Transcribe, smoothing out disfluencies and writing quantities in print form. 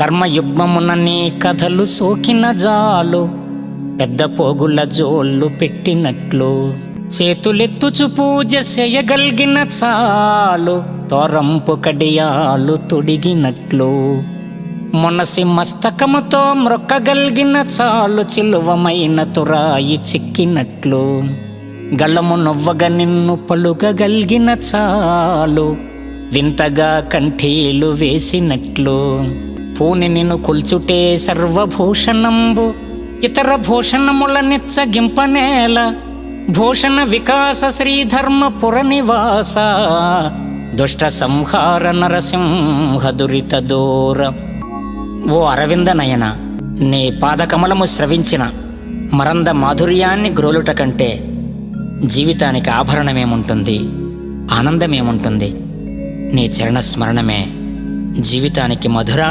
కర్మయుగ్మమున నీ కథలు సోకిన జాలు, పెద్ద పోగుల జోళ్ళు పెట్టినట్లు. చేతులెత్తుచు పూజ చేయగలిగిన చాలు, తోరంపు కడియాలు తొడిగినట్లు. మనసి మస్తకముతో మ్రొక్కగలిగిన చాలు, చిలువమైన తురాయి చిక్కినట్లు. గళము నవ్వగ నిన్ను పలుకగలిగిన చాలు, వింతగా కంఠీలు వేసినట్లు. పూని నిన్ను కొల్చుటే సర్వభూషణంబు, ఇతర భూషణముల నిచ్చగింపనేల. భూషణ వికాస శ్రీధర్మపుర నివాస, దుష్ట సంహార నరసింహ దురిత దూర. ఓ అరవింద నయన, నీ పాదకమలము స్రవించిన మరంద మాధుర్యాన్ని గ్రోలుట కంటే జీవితానికి ఆభరణమేముంటుంది, ఆనందమేముంటుంది? నీ చరణ స్మరణమే జీవితానికి మధురా